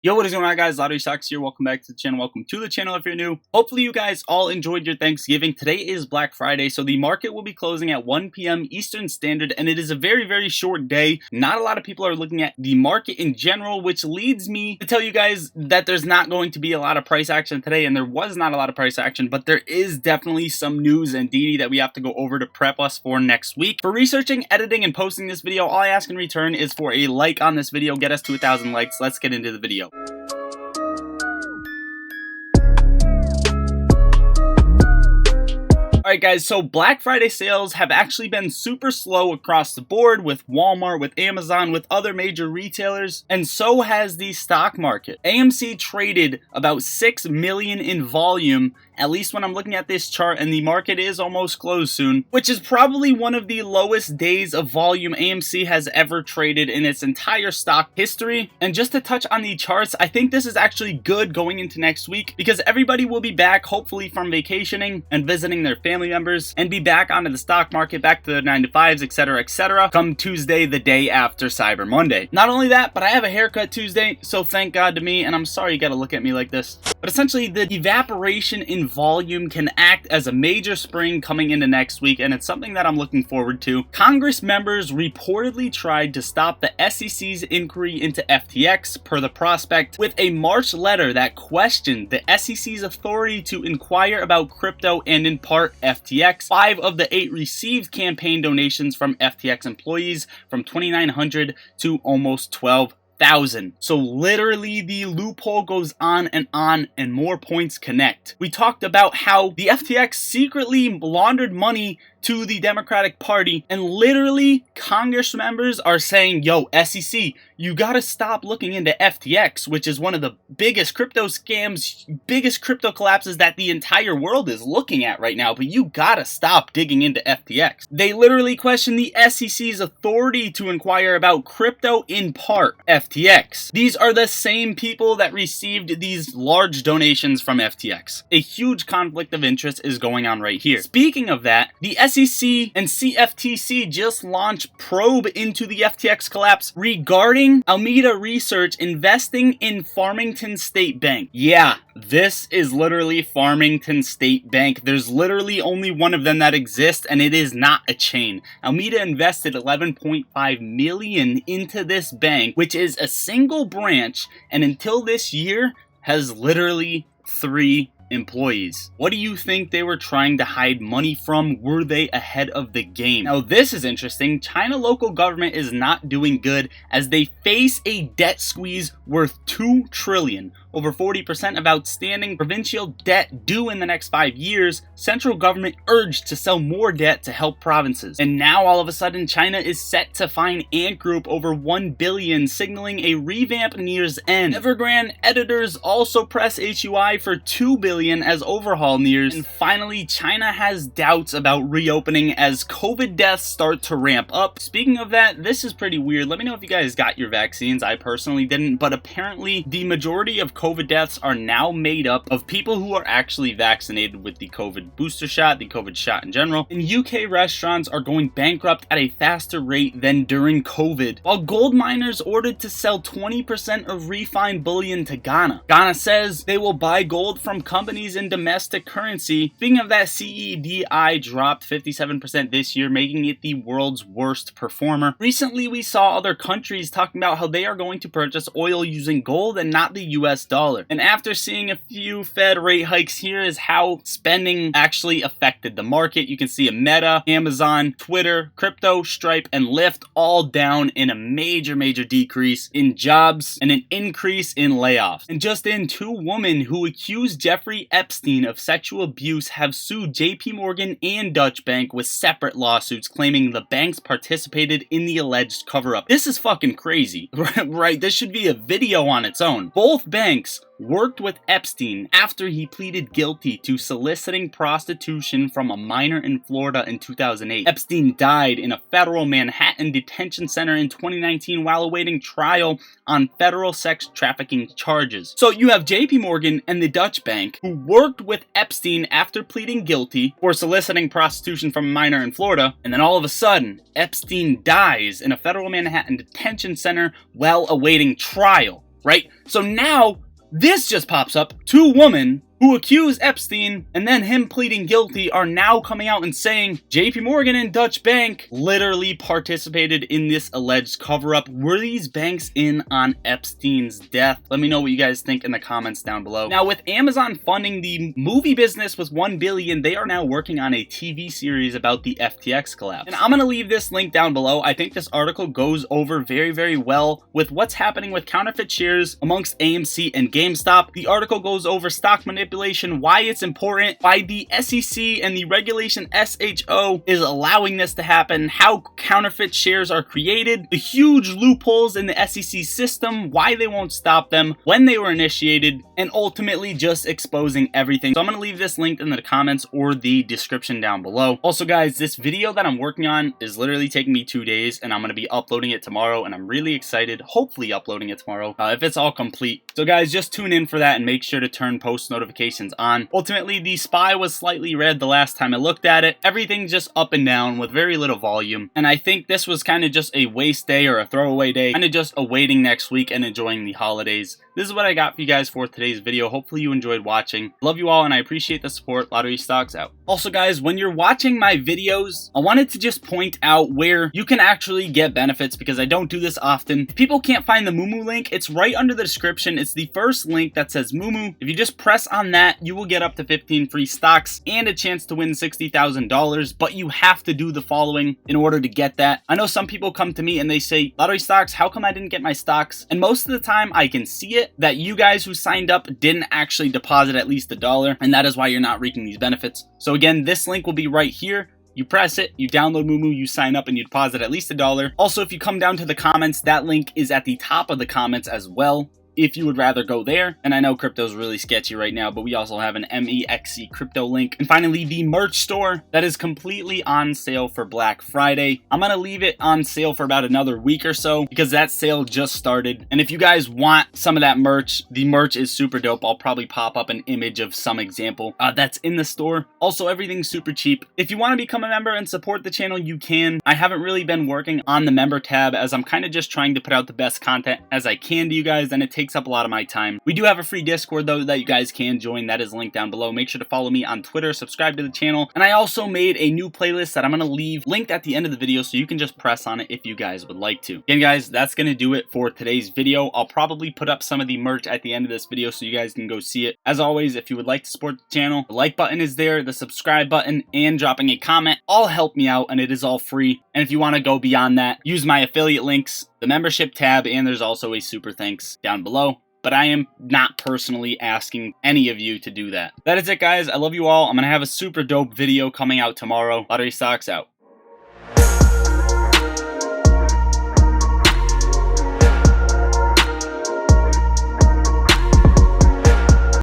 Yo, what is going on, guys? Lottery Stocks here. Welcome back to the channel. Welcome to the channel if you're new. Hopefully you guys all enjoyed your Thanksgiving. Today is Black Friday, so the market will be closing at 1 p.m. Eastern Standard, and it is a very, very short day. Not a lot of people are looking at the market in general, which leads me to tell you guys that there's not going to be a lot of price action today, and there was not a lot of price action, but there is definitely some news and DD that we have to go over to prep us for next week. For researching, editing, and posting this video, all I ask in return is for a like on this video. Get us to 1,000 likes. Let's get into the video. Alright guys, so Black Friday sales have actually been super slow across the board with Walmart, with Amazon, with other major retailers, and so has the stock market. AMC traded about 6 million in volume, at least when I'm looking at this chart, and the market is almost closed soon, which is probably one of the lowest days of volume AMC has ever traded in its entire stock history. And just to touch on the charts, I think this is actually good going into next week because everybody will be back, hopefully from vacationing and visiting their family members, and be back onto the stock market, back to their 9-to-5s, etc., come Tuesday, the day after Cyber Monday. Not only that, but I have a haircut Tuesday, so thank God to me, and I'm sorry you gotta look at me like this. But essentially, the evaporation in volume can act as a major spring coming into next week, and it's something that I'm looking forward to. Congress members reportedly tried to stop the SEC's inquiry into FTX, per the Prospect, with a March letter that questioned the SEC's authority to inquire about crypto and, in part, FTX. 5 of the 8 received campaign donations from FTX employees, from 2,900 to almost 12,000. So literally the loophole goes on, and more points connect. We talked about how the FTX secretly laundered money to the Democratic Party, and literally Congress members are saying, yo, SEC, you gotta stop looking into FTX, which is one of the biggest crypto scams, biggest crypto collapses that the entire world is looking at right now, but you gotta stop digging into FTX. They literally question the SEC's authority to inquire about crypto, in part, FTX. These are the same people that received these large donations from FTX. A huge conflict of interest is going on right here. Speaking of that, the SEC and CFTC just launched probe into the FTX collapse regarding Alameda Research investing in Farmington State Bank. Yeah, this is literally Farmington State Bank. There's literally only one of them that exists, and it is not a chain. Alameda invested $11.5 million into this bank, which is a single branch, and until this year has literally 3 employees. What do you think they were trying to hide money from? Were they ahead of the game? Now this is interesting. China local government is not doing good as they face a debt squeeze worth $2 trillion. Over 40% of outstanding provincial debt due in the next 5 years. Central government urged to sell more debt to help provinces. And now all of a sudden China is set to fine Ant Group over $1 billion, signaling a revamp nears end. Evergrande editors also press HUI for $2 billion as overhaul nears. And finally, China has doubts about reopening as COVID deaths start to ramp up. Speaking of that, this is pretty weird. Let me know if you guys got your vaccines. I personally didn't, but apparently the majority of COVID deaths are now made up of people who are actually vaccinated with the COVID booster shot, the COVID shot in general. And UK restaurants are going bankrupt at a faster rate than during COVID, while gold miners ordered to sell 20% of refined bullion to Ghana. Ghana says they will buy gold from companies in domestic currency. Speaking of that, CEDI dropped 57% this year, making it the world's worst performer. Recently, we saw other countries talking about how they are going to purchase oil using gold and not the US dollar. And after seeing a few Fed rate hikes, here is how spending actually affected the market. You can see a Meta, Amazon, Twitter, crypto, Stripe, and Lyft all down in a major decrease in jobs and an increase in layoffs. And just in, 2 women who accused Jeffrey Epstein of sexual abuse have sued JP Morgan and Deutsche Bank with separate lawsuits claiming the banks participated in the alleged cover-up. This is fucking crazy, right? This should be a video on its own. Both banks worked with Epstein after he pleaded guilty to soliciting prostitution from a minor in Florida in 2008. Epstein died in a federal Manhattan detention center in 2019 while awaiting trial on federal sex trafficking charges. So you have JP Morgan and the Deutsche Bank who worked with Epstein after pleading guilty for soliciting prostitution from a minor in Florida, and then all of a sudden, Epstein dies in a federal Manhattan detention center while awaiting trial. right? So now this just pops up. Two women who accuse Epstein and then him pleading guilty are now coming out and saying JP Morgan and Deutsche Bank literally participated in this alleged cover-up. Were these banks in on Epstein's death? Let me know what you guys think in the comments down below. Now, with Amazon funding the movie business with $1 billion, they are now working on a TV series about the FTX collapse. And I'm going to leave this link down below. I think this article goes over very, very well with what's happening with counterfeit shares amongst AMC and GameStop. The article goes over stock manipulation, why it's important, why the SEC and the regulation SHO is allowing this to happen, how counterfeit shares are created, the huge loopholes in the SEC system, why they won't stop them, when they were initiated, and ultimately just exposing everything. So I'm going to leave this linked in the comments or the description down below. Also guys, this video that I'm working on is literally taking me 2 days and I'm going to be uploading it tomorrow, and I'm really excited, hopefully uploading it tomorrow if it's all complete. So guys, just tune in for that and make sure to turn post notifications on. Ultimately, the SPY was slightly red the last time I looked at it. Everything's just up and down with very little volume. And I think this was kind of just a waste day or a throwaway day, kind of just awaiting next week and enjoying the holidays. This is what I got for you guys for today's video. Hopefully you enjoyed watching. Love you all and I appreciate the support. Lottery Stocks out. Also guys, when you're watching my videos, I wanted to just point out where you can actually get benefits because I don't do this often. If people can't find the Moomoo link, it's right under the description. It's the first link that says Moomoo. If you just press on that, you will get up to 15 free stocks and a chance to win $60,000, but you have to do the following in order to get that. I know some people come to me and they say, Lottery Stocks, how come I didn't get my stocks? And most of the time I can see it that you guys who signed up didn't actually deposit at least $1, and that is why you're not reaping these benefits. So again, this link will be right here. You press it, you download Moomoo, you sign up, and you deposit at least $1. Also, if you come down to the comments, that link is at the top of the comments as well, if you would rather go there. And I know crypto's really sketchy right now, but we also have an MEXC crypto link. And finally, the merch store that is completely on sale for Black Friday. I'm gonna leave it on sale for about another week or so because that sale just started. And if you guys want some of that merch, the merch is super dope. I'll probably pop up an image of some example that's in the store. Also, everything's super cheap. If you want to become a member and support the channel, you can. I haven't really been working on the member tab as I'm kind of just trying to put out the best content as I can to you guys, and it takes up a lot of my time. We do have a free Discord though that you guys can join. That is linked down below. Make sure to follow me on Twitter, subscribe to the channel, and I also made a new playlist that I'm going to leave linked at the end of the video so you can just press on it if you guys would like to. Again guys, that's going to do it for today's video. I'll probably put up some of the merch at the end of this video so you guys can go see it. As always, if you would like to support the channel, the like button is there, the subscribe button, and dropping a comment all help me out, and it is all free. And if you want to go beyond that, use my affiliate links, the membership tab, and there's also a super thanks down below. But I am not personally asking any of you to do that. That is it, guys. I love you all. I'm going to have a super dope video coming out tomorrow. Lottery Stocks out.